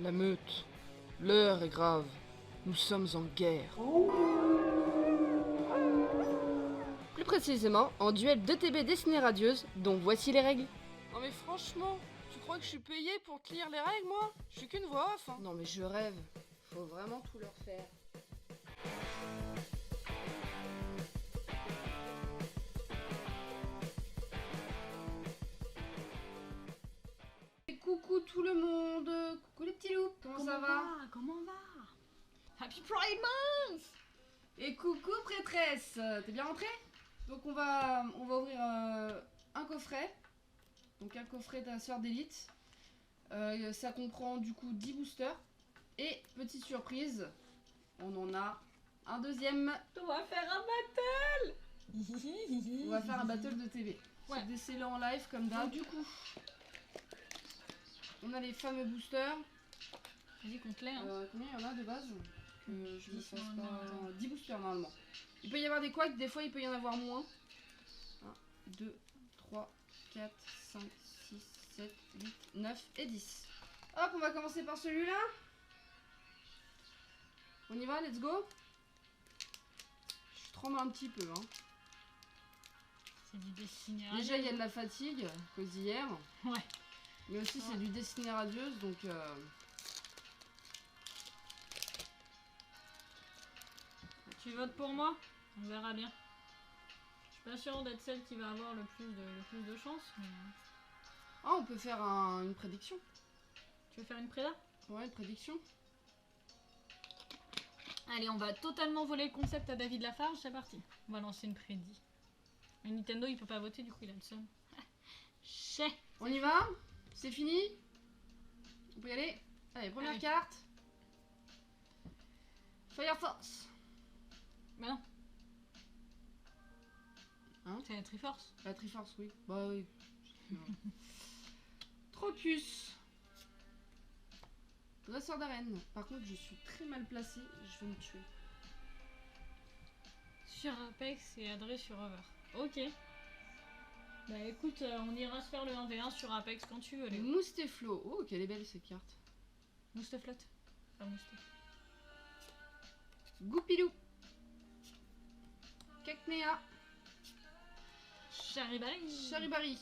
La meute. L'heure est grave. Nous sommes en guerre. Plus précisément, en duel de TB dessinée radieuse, dont voici les règles. Non mais franchement, tu crois que je suis payé pour te lire les règles, moi? Je suis qu'une voix off, hein. Non mais je rêve. Faut vraiment tout leur faire. Coucou tout le monde. Coucou les petits loups. Comment ça va? Comment on va? Happy Pride Month! Et coucou prêtresse. T'es bien rentrée? Donc on va ouvrir un coffret. Donc un coffret d'un sœur d'élite. Ça comprend du coup 10 boosters. Et petite surprise, on en a un deuxième. On va faire un battle! On va faire un battle de TV. Ouais. C'est décellé en live comme d'hab. Du coup, on a les fameux boosters. Vas-y, compte-les. Hein. Combien il y en a de base? Que je me 10 fasse pas. normalement. 10 boosters normalement. Il peut y avoir des couacs, des fois il peut y en avoir moins. 1, 2, 3, 4, 5, 6, 7, 8, 9 et 10. Hop, on va commencer par celui-là. On y va, let's go. Je tremble un petit peu. Hein. C'est du dessiné. Déjà, il y a de la fatigue, cause d'hier. Ouais. Mais aussi, c'est du dessiné radieuse, donc... Tu votes pour moi? On verra bien. Je suis pas sûre d'être celle qui va avoir le plus de chance. Mais... Ah, on peut faire une prédiction. Tu veux faire une préda? Ouais, une prédiction. Allez, on va totalement voler le concept à David Lafarge, c'est parti. On va lancer une prédit. Mais Nintendo, il peut pas voter, du coup, il a le seum. Chais. On y va? C'est fini? On peut y aller? Allez, première Allez. carte. Fire Force. Bah non. Hein? C'est la Triforce. La Triforce, oui. Bah oui. Trocus. Dresseur d'arène. Par contre, je suis très mal placée. Je vais me tuer. Sur Apex et Adré sur Over. Ok. Bah écoute, on ira se faire le 1v1 sur Apex quand tu veux, Léo. Mousteflo. Oh, quelle est belle cette carte. Mousteflotte. Enfin, Moustef. Goupilou. Cacnea. Charibari. Charibari.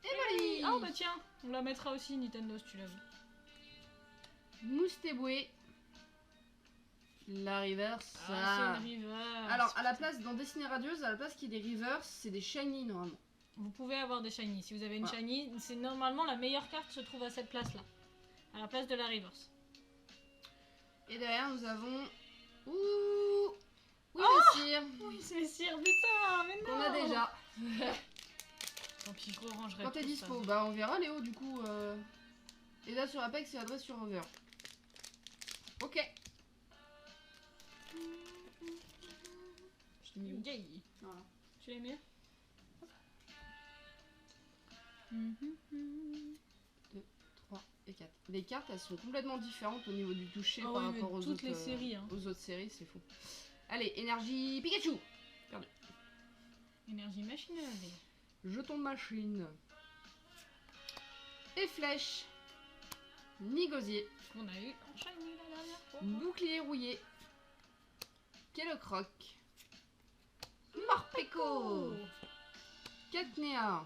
Et Oui. voilà. Oh bah tiens, on la mettra aussi Nintendo si tu l'as vu. Mousteboué. La reverse. Ah, c'est une reverse. Alors, à la place, dans Destinée Radieuse, à la place qu'il y ait des reverse, c'est des shiny normalement. Vous pouvez avoir des shiny. Si vous avez une Ouais. shiny, c'est normalement la meilleure carte se trouve à cette place-là. À la place de la reverse. Et derrière, nous avons. Ouh. Oui, Oh messire. Oui, c'est sûr, putain, mais non. Qu'on a déjà. Tant pis, je re-rangerai. Quand t'es tout dispo, ça. bah on verra Léo du coup. Et là sur Apex, c'est adresse sur Over. Ok. Je t'ai mis où? Yay. Voilà. Tu l'as aimé? 2, 3 et 4. Les cartes, elles sont complètement différentes au niveau du toucher Ah par oui, mais rapport aux toutes autres, les séries, hein. aux autres séries, c'est fou. Allez, énergie Pikachu. Perdu. Énergie machine à laver. Jeton de machine. Et flèche. Nigosier. Qu'on a eu en shiny la dernière fois. Bouclier rouillé. Kellocroc. Morpeko. Cacnea.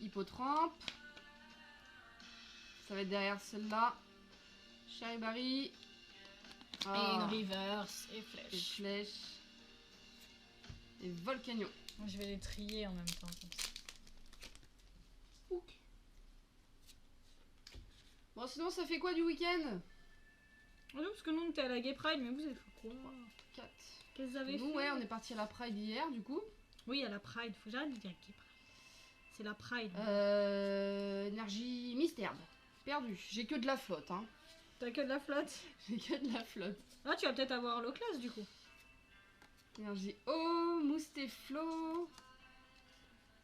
Hippotrampe. Ça va être derrière celle-là. Charibari. Et une reverse et Et flèche. flèche. Et Volcanion. Moi, je vais les trier en même temps comme ça. Ouk. Bon, sinon, ça fait quoi du week-end? Ah non, parce que nous on était à la Gay Pride, mais vous avez fait quoi? 4. Qu'est-ce que vous avez Nous, fait? ouais, on est parti à la Pride hier, du coup. Oui, à la Pride. Faut que j'arrête de dire Gay Pride. C'est la Pride. Énergie Mystère. Perdu. J'ai que de la flotte, hein. T'as que de la flotte. J'ai que de la flotte. Ah, tu vas peut-être avoir l'eau classe du coup. Énergie eau, Mousteflo.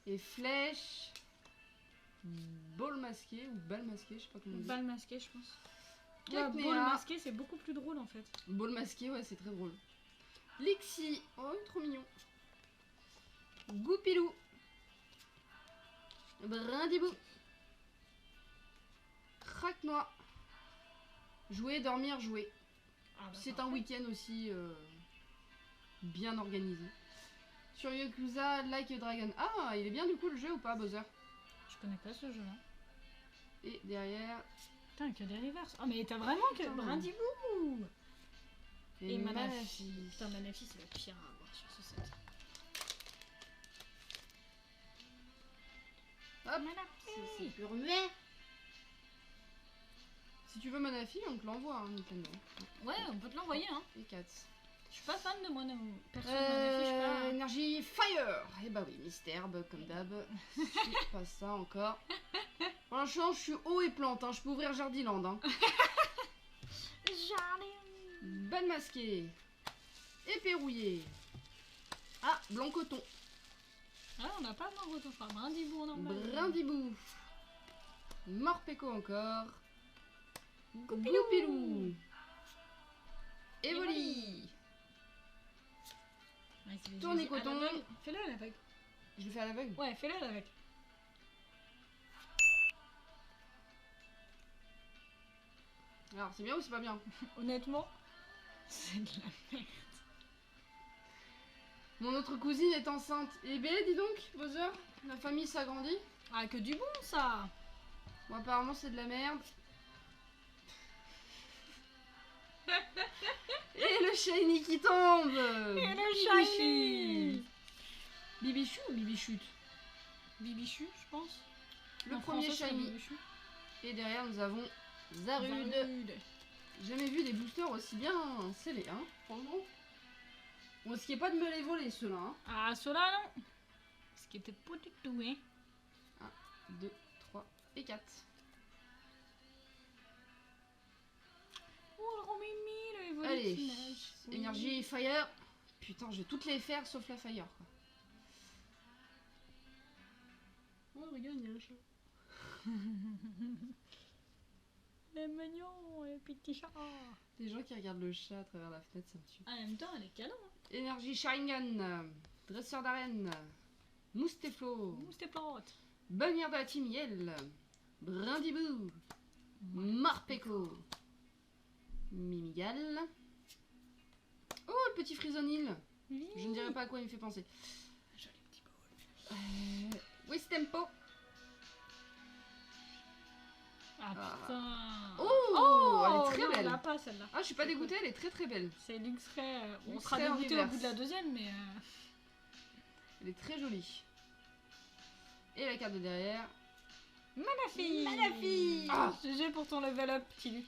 Et flèche. Ball masqué ou balle masqué, je sais pas comment on dit. Balle masquée, je pense. Ouais, Cacnea. ball masqué, c'est beaucoup plus drôle en fait. Ball masqué, ouais, c'est très drôle. Lixi. Oh, trop mignon. Goupilou. Brindibou. Craque-noix. Jouer, dormir, jouer. Ah, bah, C'est un parfait. week-end aussi bien organisé. Sur Yakuza Like a Dragon. Ah, il est bien du coup le jeu ou pas, Bowser? Je connais pas ce jeu-là. Et derrière... Putain, que des reverses. Oh, mais t'as vraiment que Putain. Brindibou. Et Manafi. Manafi. Putain, Manafi, c'est le pire à avoir sur ce set. Hop, Manafi. c'est pur mais. Si tu veux Manafi, on te l'envoie, hein, Nintendo. Ouais, on peut te l'envoyer, hein. Et 4. Je suis pas fan de moi, perso de Manafi, je suis pas... Énergie Fire. Et bah oui, Mystherbe, comme d'hab. C'est pas ça encore. Pour l'instant, je suis eau et plante, hein. Je peux ouvrir Jardiland. Hein. Balle masquée. Épée rouillée. Ah, blanc coton. Ah, on n'a pas de retour, enfin, Brindibou en normal. Brindibou. Morpeko encore. Goupilou. Goupilou. Evoli. Ouais, c'est les Tourner yeux à coton. l'aveugle. Fais-le à l'aveugle. Je le fais à l'aveugle. Ouais, fais-le à l'aveugle. Alors, c'est bien ou c'est pas bien? Honnêtement, c'est de la merde. Mon autre cousine est enceinte. Eh ben, dis donc, Bowser, la famille s'agrandit. Ah, que du bon, ça. Bon, apparemment, c'est de la merde. Et le shiny qui tombe. Et le Bibichu. shiny. Bibichu ou Bibichute? Bibichu, je pense. Le En premier français, c'est shiny. Bibichu. Et derrière, nous avons Zarude. Zarude. Jamais vu des boosters aussi bien scellés, hein, franchement. On risquait pas de me les voler, ceux-là, hein. Ah, ceux-là, non. Ce qui était pas du tout, hein. 2, 3 et 4. Oh, le Romimi, le Allez, évolutinage. Oui. énergie fire. Putain, je vais toutes les faire sauf la fire, quoi. Oh, regarde, il y a un chat. Le mignon, le petit chat. Les gens qui regardent le chat à travers la fenêtre, ça me tue. En même temps, elle est canon. Hein. Énergie Sharingan, dresseur d'arène, Mousteflo, C'était plante. bannière de la team Yell, Brindibou, Morpeko, Mimigal. Oh, le petit Frisonil. Je ne dirais pas à quoi il me fait penser. Joli petit ball. Wistempo. Ah Ah. putain. Oh, elle est très non, belle. On l'a pas celle-là. Ah, je suis pas dégoûtée, elle est très très belle. C'est Luxray. On Luxray sera en dégoûté au reverse. bout de la deuxième, mais. Elle est très jolie. Et la carte de derrière. Manafi. Manafi. Ah. GG pour ton level up, Tilu.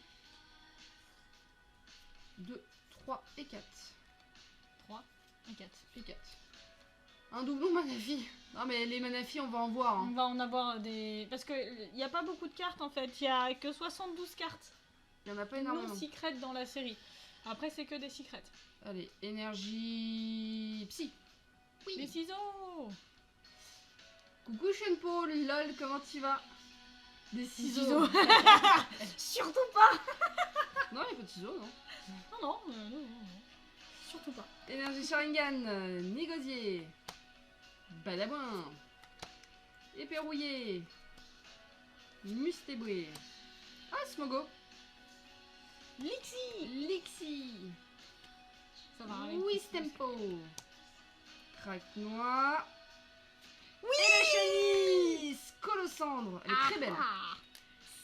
2, 3 et 4. 3 et 4. Et 4. Un doublon Manafi. Non mais les Manafi, on va en voir. On Hein. va en avoir des. Parce qu'il n'y a pas beaucoup de cartes en fait. Il y a que 72 cartes Il y en a pas non énormément. secrètes dans la série. Après, c'est que des secrètes. Allez, énergie psy. Oui. Les ciseaux. Coucou Shenpo, lol, comment tu vas? Des ciseaux. ciseaux. Surtout pas. Non, il n'y a pas de ciseaux, non. Non. Surtout pas. Énergie Sharingan, négocier. Badabouin. Épée rouillée. Mustéboué. Ah, Smogo. Lixie. Lixie. Ça va arriver. Wistempo. Craque-noix. Oui. Et la chenille Colosandre. Elle est très belle. Ah,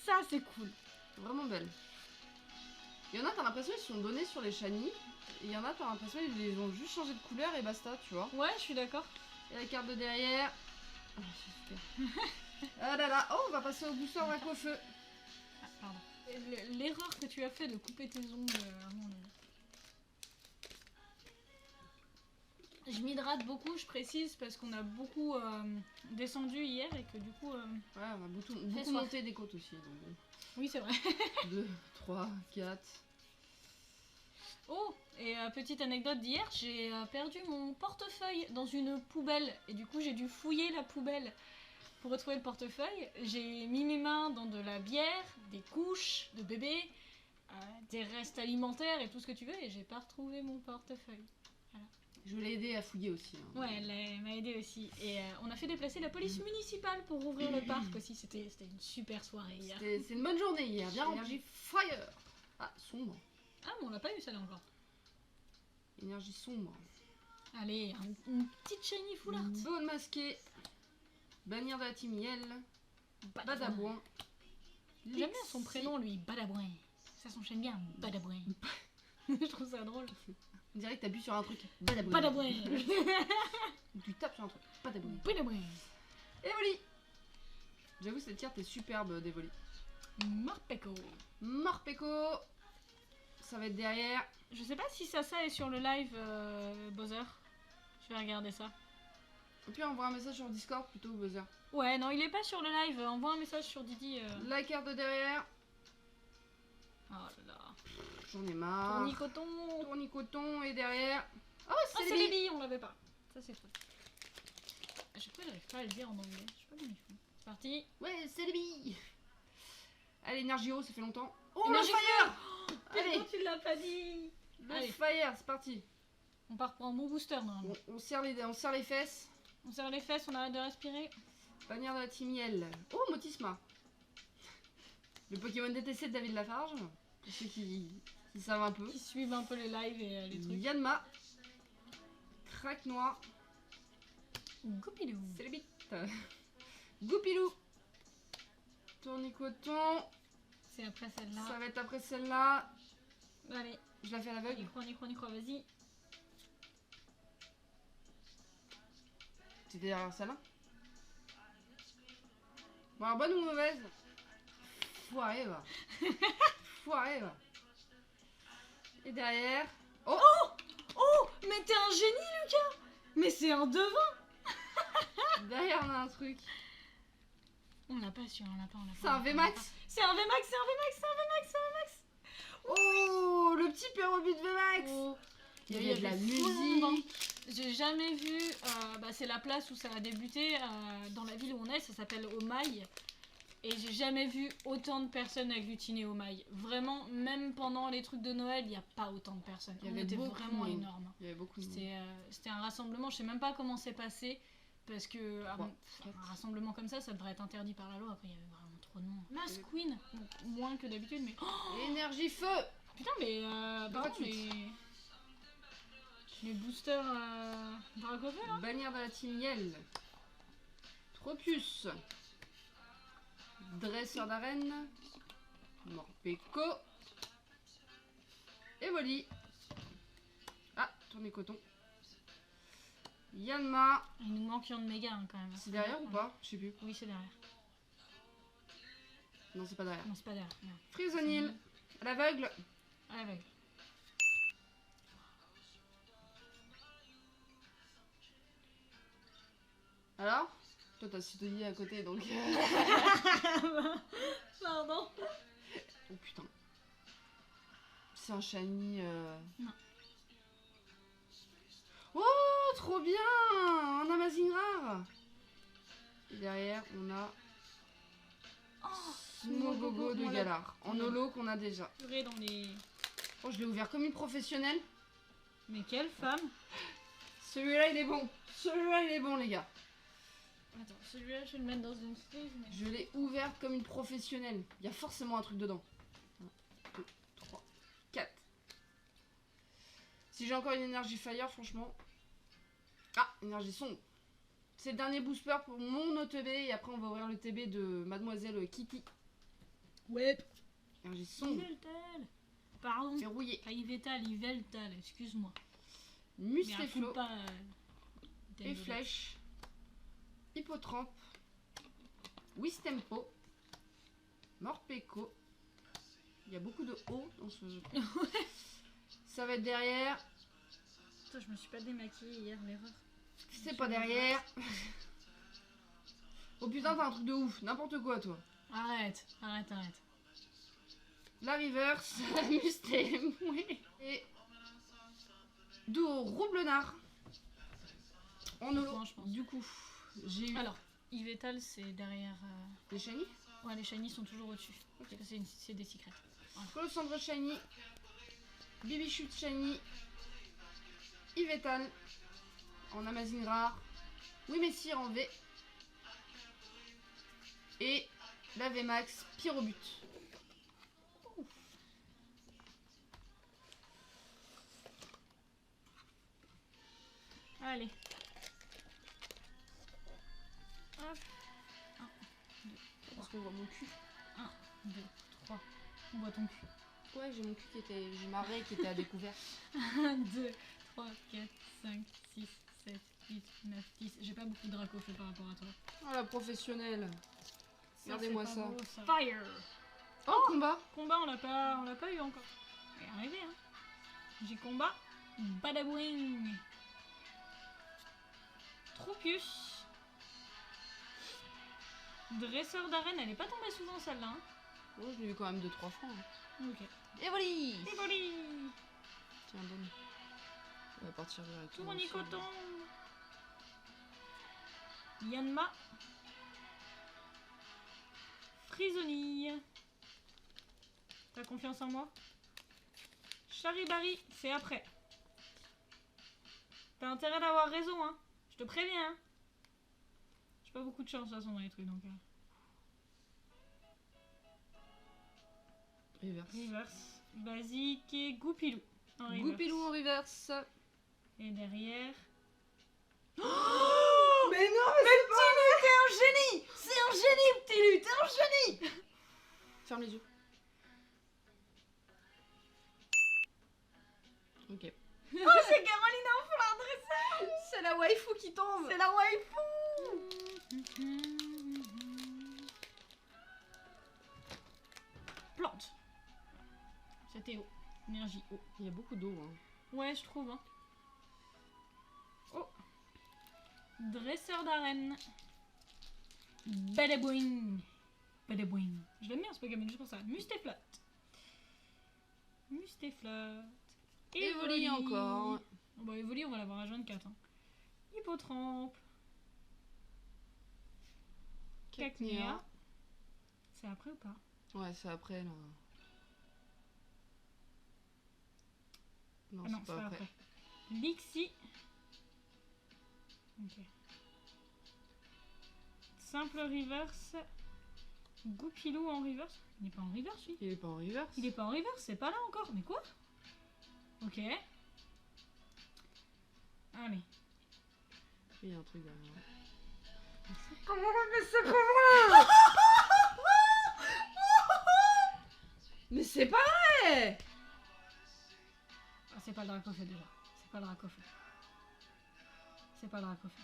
ça, c'est cool. Vraiment belle. Il y en a, t'as l'impression qu'ils sont donnés sur les shiny. Et il y en a, t'as l'impression qu'ils ont juste changé de couleur et basta, tu vois. Ouais, je suis d'accord. Et la carte de derrière. Ah, c'est super. Ah là là. Oh, on va passer au booster Vac au feu. Ah, pardon. L'erreur que tu as fait de couper tes ongles à mon avis. Je m'hydrate beaucoup, je précise, parce qu'on a beaucoup descendu hier et que du coup... Ouais, on a beaucoup soif. monté des côtes aussi. Donc bon. Oui, c'est vrai. 2, 3, 4. Oh, et petite anecdote d'hier, j'ai perdu mon portefeuille dans une poubelle. Et du coup, j'ai dû fouiller la poubelle pour retrouver le portefeuille. J'ai mis mes mains dans de la bière, des couches de bébé, des restes alimentaires et tout ce que tu veux. Et j'ai pas retrouvé mon portefeuille. Je l'ai aidé à fouiller aussi. Hein. Ouais, elle m'a aidé aussi. Et on a fait déplacer la police municipale pour ouvrir le parc aussi. C'était une super soirée hier. C'est une bonne journée hier. Bien énergie fire. Ah, sombre. Ah, mais on l'a pas eu celle-là encore. Énergie sombre. Allez, une petite shiny full art. Bonne masquée. Bannière de la team Yel. Badabouin. J'aime bien son prénom, lui, Badabouin. Ça s'enchaîne bien, Badabouin. Je trouve ça drôle. On dirait que t'appuies sur un truc. Badabouin. Badabouin. Tu tapes sur un truc. Badabouin. Badabouin. Evoli. J'avoue, cette carte est superbe d'Evoli. Morpeko. Morpeko. Ça va être derrière. Je sais pas si ça est sur le live, Bowser. Je vais regarder ça. Et puis envoie un message sur Discord plutôt, Buzzer. Ouais, non, il est pas sur le live. Envoie un message sur Didi. La carte de derrière. Oh là là. J'en ai marre. Tournicoton. Tournicoton et derrière. Oh, Ah, c'est c'est les les billes. billes, on l'avait pas. Ça, c'est cool. À chaque fois, j'arrive pas à le dire en anglais. Je sais pas comment ils font. C'est parti. Ouais, c'est les billes. Allez, énergie haut, ça fait longtemps. Oh, Énergie le fire. Allez. Allez, Tu l'as pas dit. le Allez. fire, c'est parti. On part pour un bon booster, normalement. On serre les fesses. On serre les fesses, on arrête de respirer. Bannière de la team Yel. Oh, Motisma. Le Pokémon DTC de David Lafarge. Pour ceux qui savent un peu. Qui suivent un peu les lives et les trucs. Yanma. Crack noir. Goupilou. C'est les bites. Goupilou. Tournicoton. C'est après celle-là. Ça va être après celle-là. Allez, Je la fais à on l'aveugle. y croit, vas-y. C'était derrière celle-là. Bon, alors, bonne ou mauvaise? Foiré, va. Foiré, va. Et derrière. Oh, Oh, mais t'es un génie, Lucas. Mais c'est un devin. derrière, on a un truc. On l'a pas su, on l'a pas. C'est un VMAX. C'est un VMAX. Oh, le petit pérobut de VMAX. Oh. Il y avait de la fondant. musique. J'ai jamais vu, c'est la place où ça a débuté, dans la ville où on est, ça s'appelle Omaï. Et j'ai jamais vu autant de personnes agglutinées Omaï. Vraiment, même pendant les trucs de Noël, il n'y a pas autant de personnes. Il y avait C'était beaucoup vraiment de monde. énorme. Il y avait beaucoup de monde. C'était un rassemblement, je sais même pas comment c'est passé. Parce que Ouais. un rassemblement comme ça devrait être interdit par la loi. Après, il y avait vraiment trop de monde. Mass Queen, bon, moins que d'habitude, mais. Oh, Énergie feu. putain, mais par contre, les boosters Dracofeu là. Bannière de la team Yel. Tropius. Dresseur d'arène. Morpeko. Evoli. Ah, tournicoton. Yanma. Il nous manque un de méga quand même. C'est derrière ou pas? Je sais plus. Oui, c'est derrière. Non, c'est pas derrière. Non, c'est pas derrière. Non. Frisonil. À l'aveugle. Ah, ouais. Alors? Toi, t'as citoyen à côté, donc... Pardon. Oh putain. C'est un shiny... Non. Oh, trop bien! Un Amazing rare! Et derrière, on a... Smogogo de on l'a- Galar. En holo qu'on a déjà. Purée dans les. Oh, je l'ai ouvert comme une professionnelle. Mais quelle femme. Celui-là, il est bon. Celui-là, il est bon, les gars. Attends, celui-là, je vais le mettre dans une sleeve. Mais... Je l'ai ouvert comme une professionnelle. Il y a forcément un truc dedans. 1, 2, 3, 4. Si j'ai encore une énergie fire, franchement. Ah, énergie sombre. C'est le dernier booster pour mon OTB. Et après, on va ouvrir le TB de Mademoiselle Kitty. Ouais. Énergie sombre. Yveltal. Pardon. Verrouillé. Pas Yveltal, Yveltal, excuse-moi. Mais Mustéflo. raconte pas. Et flèche. Hippotrampe. Wistempo. Morpeko. Il y a beaucoup de O dans ce jeu. Ça va être derrière. Putain, je me suis pas démaquillée hier, l'erreur. C'est pas derrière. Oh putain, t'as un truc de ouf. N'importe quoi, toi. Arrête. La reverse. Mustemoué. Et. Duo Roublenard. En holo. Bon, je pense. Du coup, j'ai eu. Alors, Yveltal, c'est derrière. Les shiny. Ouais, les shiny sont toujours au-dessus. Parce que c'est des secrets. Colossandre shiny. Bibichute shiny. Yvetan en Amazing Rare. Wimessir en V. Et la VMAX Pyrobut. Allez. Hop. 1, 2, Parce qu'on voit mon cul. 1, 2, 3. On voit ton cul. Ouais, j'ai mon cul qui était. J'ai ma raie qui était à découvert. 1, 2, 3, 4, 5, 6, 7, 8, 9, 10. J'ai pas beaucoup de raccoffés par rapport à toi. Oh la professionnelle. Regardez-moi c'est ça. pas beau, ça. Fire. Oh, combat. Combat, on l'a pas eu encore. On est arrivé, hein. J'ai combat. Badabouing. Troupius. Dresseur d'arène, elle est pas tombée souvent celle-là. Hein. Oh, je l'ai eu quand même 2-3 fois. Hein. Ok. Evoli. Tivoli. Tiens, bonne. On va partir directement. Tournicoton. Yanma. Frisonille. T'as confiance en moi? Charibari, c'est après. T'as intérêt d'avoir raison, hein. Je te préviens, hein. J'ai pas beaucoup de chance, de toute façon, dans les trucs, donc... Reverse. Reverse. Basique et Goupilou. En reverse. Goupilou en reverse. Et derrière... Mais non, mais Ptilu, t'es un génie! C'est un génie, Ptilu, t'es un génie! ferme les yeux. Ok. Oh, c'est Carolina en fleur dresseur! C'est la waifu qui tombe. C'est la waifu! Plante. C'était eau. Énergie eau. Il y a beaucoup d'eau. Hein. Ouais, je trouve. Hein. Oh. Dresseur d'arène. Badabouing. Badabouing. Je l'aime bien ce Pokémon, juste pour ça. Mustéflot. Mustéflot. Evoli encore. Bon, Evoli, on va l'avoir à 24. Hein. Hippotrampe. Cacnea. C'est après ou pas? Ouais, c'est après là. Non, Ah non, c'est pas après. Lixie. Ok. Simple reverse. Goupilou en reverse. Il n'est pas en reverse, lui. Il est pas en reverse. Il est pas en reverse, c'est pas là encore. Mais quoi? Ok. Allez. Il y a un truc derrière. Comment mais c'est pas vrai? Mais c'est pas vrai. Ah, c'est pas le Dracofeu déjà. C'est pas le Dracofeu. C'est pas le Dracofeu.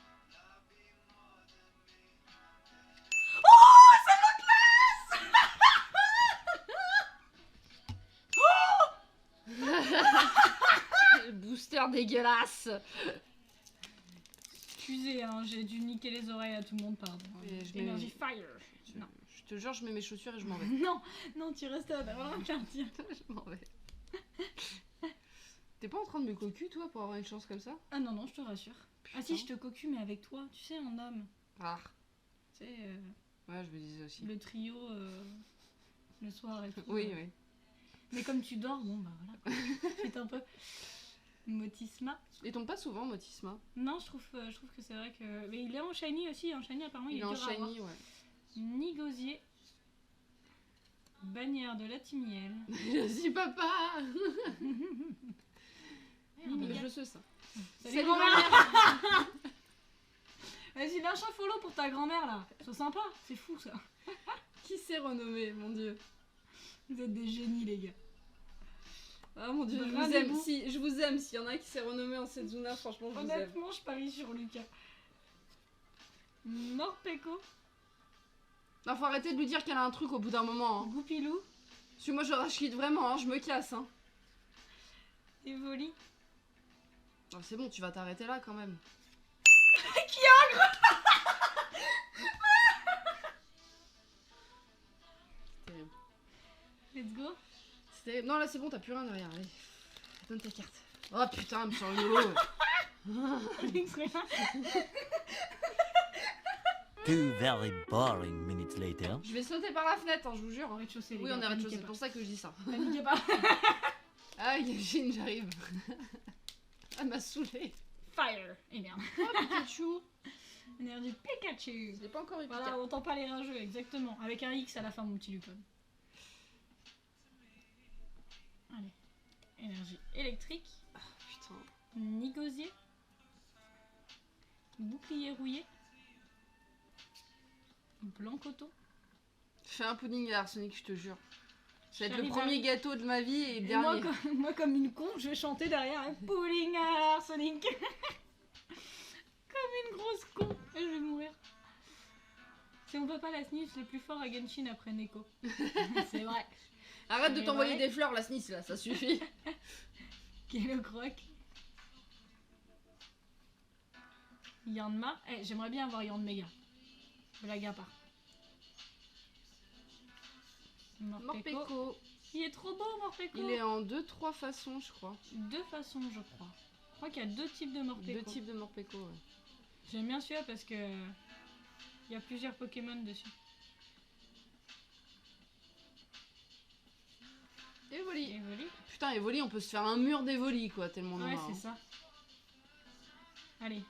Le booster dégueulasse. Excusez, hein, j'ai dû niquer les oreilles à tout le monde, pardon. Et je mets- Énergie fire. Non. Je te jure, je mets mes chaussures et je m'en vais. Non, non, tu restes là, d'avoir un quartier. Je m'en vais. T'es pas en train de me cocu, toi, pour avoir une chance comme ça? Ah non, non, je te rassure. Putain. Ah si, je te cocu, mais avec toi, tu sais, en homme. Ah. Tu sais, Ouais, je me disais aussi. le trio, le soir et tout. Oui, oui. Mais comme tu dors, bon bah voilà. C'est un peu... Motisma. Il tombe pas souvent, Motisma. Non, je trouve que c'est vrai que... Mais il est en shiny aussi, en shiny apparemment il Il est est en dur à avoir. shiny, ouais. Nigosier. Bannière de Latimiel. Vas-y, papa. Mimiga. Je sais ça. Salut, Salut, grand-mère. Vas-y, lâche un follow pour ta grand-mère là. Sois sympa, c'est fou ça. Qui s'est renommé, mon dieu? Vous êtes des génies les gars. Ah mon dieu, je vous aime. Si, je vous aime. S'il y en a un qui s'est renommé en Setsuna, franchement, je vous aime. Honnêtement, je parie sur Lucas. Morpeko. Non, faut arrêter de lui dire qu'elle a un truc au bout d'un moment. Hein. Goupilou. Parce que moi, je rage quitte vraiment, hein, je me casse. Hein. Evoli. Non, c'est bon, tu vas t'arrêter là quand même. C'est terrible. Let's go. C'est terrible. Non, là, c'est bon, t'as plus rien derrière. Allez, donne ta carte. Oh putain, elle me sort le YOLO. 2 very boring minutes later. Je vais sauter par la fenêtre, hein, je vous jure. En rez-de-chaussée, les Oui, gars. on est rez-de-chaussée, paniquez c'est pour ça que je dis ça. pas. Paniquez pas. Ah, Yashin, j'arrive. Elle m'a saoulée. Fire. Et merde. Oh, Pikachu. Énergie Pikachu. Je l'ai pas encore eu, Voilà, Pika. on entend pas les rageux, exactement. Avec un X à la fin, mon petit Lupin. Allez. Énergie électrique. Ah, putain. Nigosier. Bouclier rouillé. Blanc coton. Fais un pudding à arsenic, je te jure. Ça va être le J'arrive premier à- gâteau de ma vie et le Et moi, dernier. moi, comme une con, je vais chanter derrière un pudding à l'arsenic. Comme une grosse con. Et je vais mourir. Si on peut pas la sniff, c'est plus fort à Genshin après Neko. C'est vrai. Arrête de Mais t'envoyer ouais. des fleurs, la sniss, là, ça suffit. Quel croc. Yanma. Eh, j'aimerais bien avoir Yanmega. Blague à part. Morpeko. Morpeko. Il est trop beau, Morpeko. Il est en 2-3 façons, je crois. Deux façons, je crois. Je crois qu'il y a deux types de Morpeko. 2 types de Morpeko, ouais. J'aime bien celui-là parce que il y a plusieurs Pokémon dessus. Evoli. Evoli. Putain, Evoli, on peut se faire un mur d'Evoli, quoi, tellement on en Ouais, a, c'est hein. ça. Allez.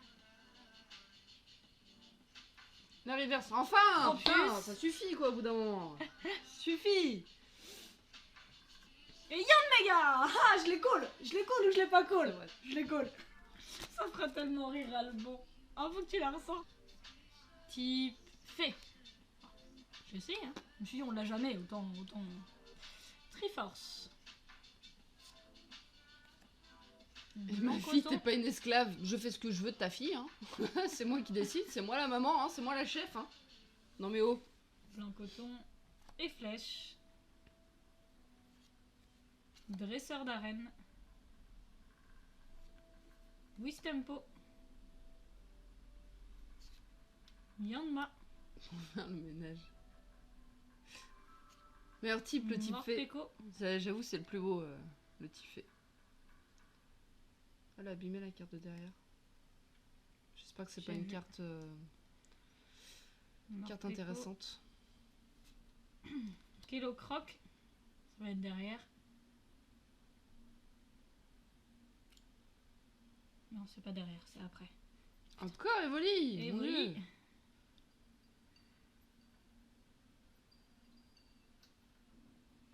La reverse. Enfin En putain, plus. ça suffit, quoi, au bout d'un moment. Suffit. Mega. Ah, je les colle. Je les colle ou je les pas C'est colle. vrai. Je les colle. Ça fera tellement rire Alban. Ah, faut que tu la ressens. Type fée. Je sais, hein. Je me suis dit, on l'a jamais, autant. Triforce. Et ma Blanc fille, coton. t'es pas une esclave. Je fais ce que je veux de ta fille, hein. C'est moi qui décide, c'est moi la maman, hein. C'est moi la chef, hein. Non mais oh. Blanc coton et flèche. Dresseur d'arène. Wistempo. Yanma. Le ménage. Meilleur type, le type fait. Morpeko. J'avoue, c'est le plus beau, le type fait. Elle a abîmé la carte de derrière. J'espère que c'est pas J'ai une vu. carte, carte Morpeko. intéressante. Kilo Croc. Ça va être derrière. Non, c'est pas derrière, c'est après. Encore Evoli. Mon Evoli. Dieu.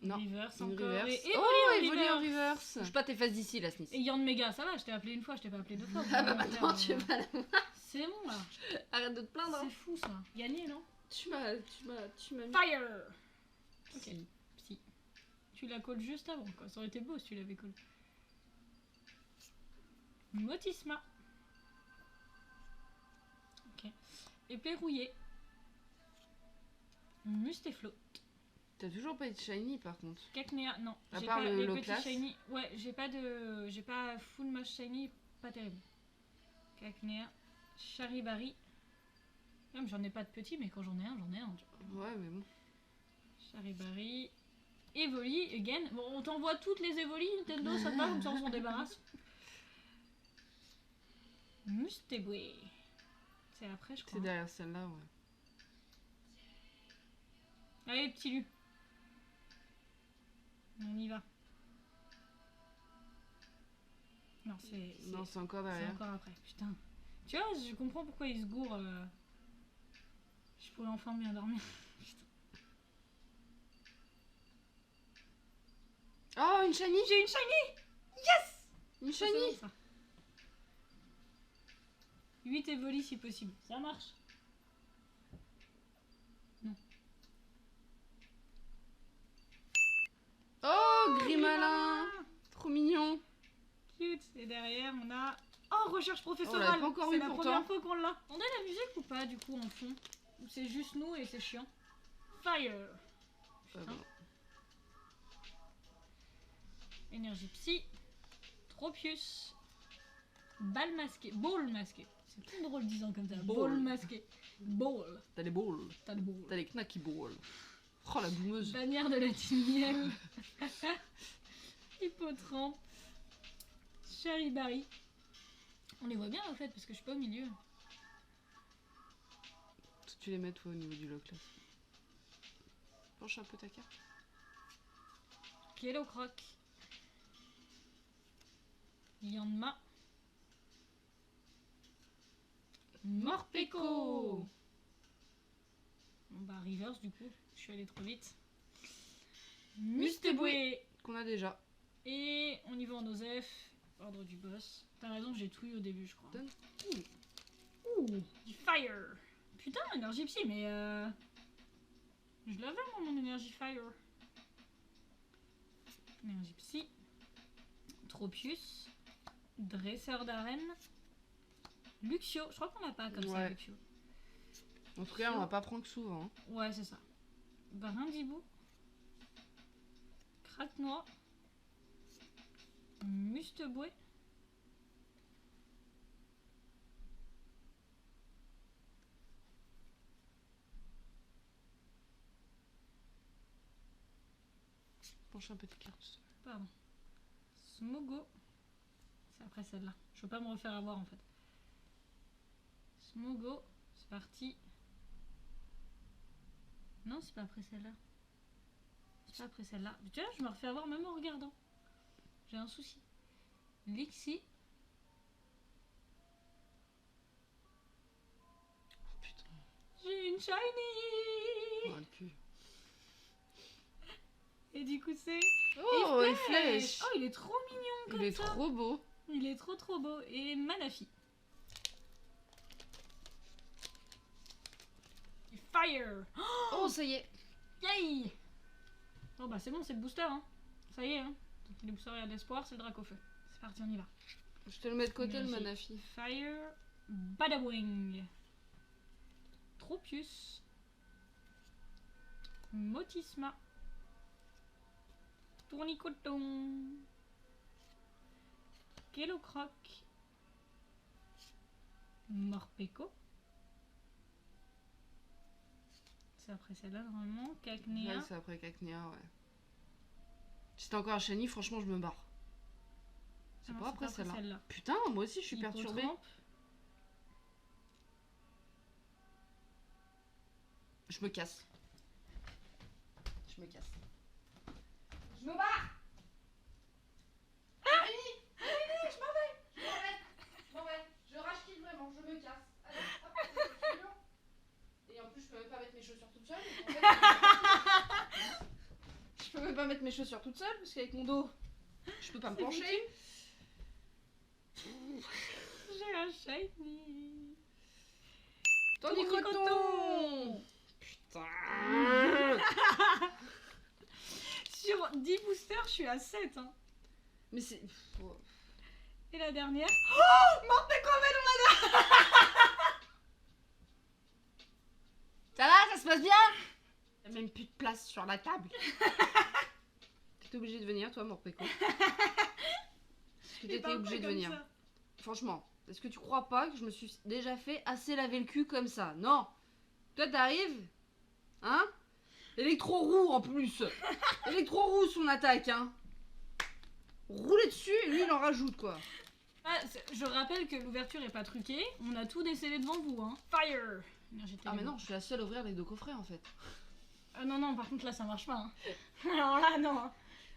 Non. Reverse Une encore. reverse. Et Oh, Evoli Evoli en reverse. reverse. Bouge pas tes faces d'ici, la Sniss. Et Yann Mega, ça va, je t'ai appelé une fois, je t'ai pas appelé deux fois. Ah bah maintenant, tu vas la... C'est bon là. Arrête de te plaindre. C'est Hein. fou ça. Gagné, non? Tu m'as mis... Fire. Ok. Si. Si. Tu la colles juste avant, quoi. Ça aurait été beau si tu l'avais collé. Motisma. Ok. Épée rouillée. Mustéflo. T'as toujours pas eu de shiny par contre. Cacnea, non. À J'ai part pas le les low petits class. shiny. Ouais, j'ai pas full match shiny, pas terrible. Cacnea. Charibari. Même j'en ai pas de petits, mais quand j'en ai un, tu vois. Ouais, mais bon. Charibari. Evoli, again. Bon, on t'envoie toutes les Evoli, Nintendo, ça te va, comme ça on s'en débarrasse. Mustéboué. C'est après, je crois. C'est derrière celle-là, ouais. Allez, petit Lu. On y va. Non, Non, c'est encore c'est derrière. encore après. Putain. Tu vois, je comprends pourquoi il se gourre. Je pourrais enfin bien dormir. Putain. Oh, une shiny. J'ai une shiny. Une Ça, shiny. c'est bon, ça. 8 Evoli si possible. Ça marche. Oh, Grimalin. Trop mignon. Cute. Et derrière, on a... Oh, recherche On l'a professorale. pas encore C'est eu la pourtant. première fois qu'on l'a. On a la musique ou pas, du coup, en fond? Ou c'est juste nous et c'est chiant? Fire. Putain. bon. Énergie psy. Tropius. Balle masquée. Ball masqué. C'est plus drôle disant comme ça. Ball. Ball masqué. Ball. T'as les balls. T'as le ball. T'as les knacky balls. Oh, la boumeuse. Bannière de la timienne. Hippotrampe. Charibari. On les voit bien en fait parce que je suis pas au milieu. Tu les mets toi au niveau du lock là. Penche un peu ta carte. Kello Croc. Yanma. Morpeko. Bon bah reverse du coup, je suis allée trop vite. Mustéboué. Qu'on a déjà. Et on y va en Osef, ordre du boss. T'as raison, j'ai tout eu au début je crois. Donne. Ouh, du fire. Putain, énergie psy, mais je l'avais moi mon énergie fire. Énergie psy. Tropius. Dresseur d'arène. Luxio, je crois qu'on l'a pas comme ça, Ouais. Luxio. En tout cas, on va pas prendre que souvent. Hein. Ouais, c'est ça. Brindibou. Craque-noix. Musteboué. Penche un peu tes cartes. Pardon. Smogo. C'est après celle-là. Je veux pas me refaire avoir en fait. Smogo. C'est parti. Non, c'est pas après celle-là. C'est pas après celle-là. Tu vois, je me refais avoir même en regardant. J'ai un souci. Lixi. Oh putain. J'ai une shiny. Oh, le cul. Et du coup c'est... Oh, et il flèche. Oh, il est trop mignon comme Il est ça. trop beau. Il est trop beau. Et Manafi. Et Fire. Oh, ça y est. Yay. Oh bah c'est bon, c'est le booster hein. Ça y est hein. Donc les boosters, il y a de l'espoir, c'est le drac au feu. C'est parti, on y va. Je te le mets de côté, le Énergie. Manafi. Fire. Badawing. Tropius. Motisma. Tournicoton. Kelocroc. Morpeko. C'est après celle-là normalement. Cacnea. Ouais, c'est après Cacnea, ouais. Si t'as encore un shiny, franchement, je me barre. C'est Ah non, pas après celle-là. celle-là. Putain, moi aussi, je suis perturbée. Hippotrampe. Je me casse. Je me casse. Je me barre. Je m'en vais. Je m'en vais. Je rage quitte vraiment. Je me casse. Allez, hop, c'est sûr. Et en plus, je peux même pas mettre mes chaussures toute seule. Donc en fait, je peux même pas mettre mes chaussures toute seule parce qu'avec mon dos, je peux pas me C'est pencher. J'ai un shiny. Tournicoton. Putain. Sur 10 boosters, je suis à 7. Hein. Mais c'est... Et la dernière. Oh, Morpeko dans la... Ça va, ça se passe bien? Y'a même plus de place sur la table. T'étais obligé de venir, toi, Morpeko? Est-ce que t'étais obligé de venir? Franchement, est-ce que tu crois pas que je me suis déjà fait assez laver le cul comme ça? Non. Toi, t'arrives? Hein? Électro-roux en plus. Électro-roux son attaque, hein. Rouler dessus et lui, il en rajoute, quoi. Ah, je rappelle que l'ouverture est pas truquée. On a tout décellé devant vous. Hein. Fire. Énergie Ah, mais téléphone. non, je suis la seule à ouvrir les deux coffrets, en fait. Ah non, non, par contre là ça marche pas. Hein. Alors là, non. Hein.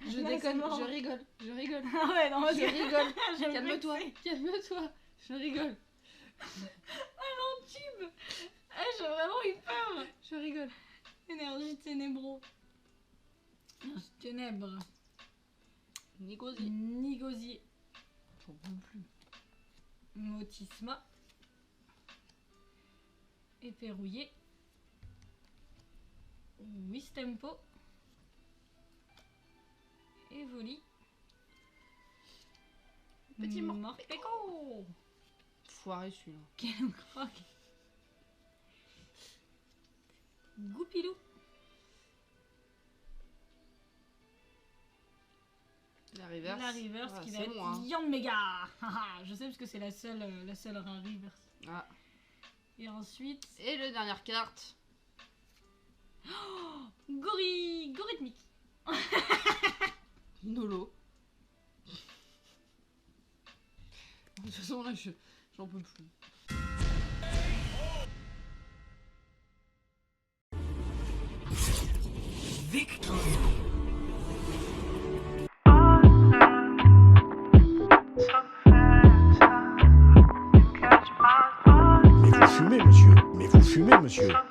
Je Là, déconne, c'est mort. je rigole, je rigole. Ah ouais, non, Je rigole. J'aime Calme-toi, vexer. calme-toi. Je rigole, Tube. Ah, j'ai vraiment eu peur. je rigole. Énergie ténébro. Énergie ténèbres. Nigosi. Nigosier. J'en peux plus. Motisma. Éperrouillé. Wistempo. Evoli. Petit Morpeko. Foiré celui-là. Kelocroc. Goupilou. La reverse. La reverse Ah, qui va c'est être bon, hein. Yanmega. Je sais parce que c'est la seule rare reverse. Ah. Et ensuite, Et la dernière carte. Gorithmique. Nolo. De toute façon, là, j'en peux plus. So fast, catch my monsieur.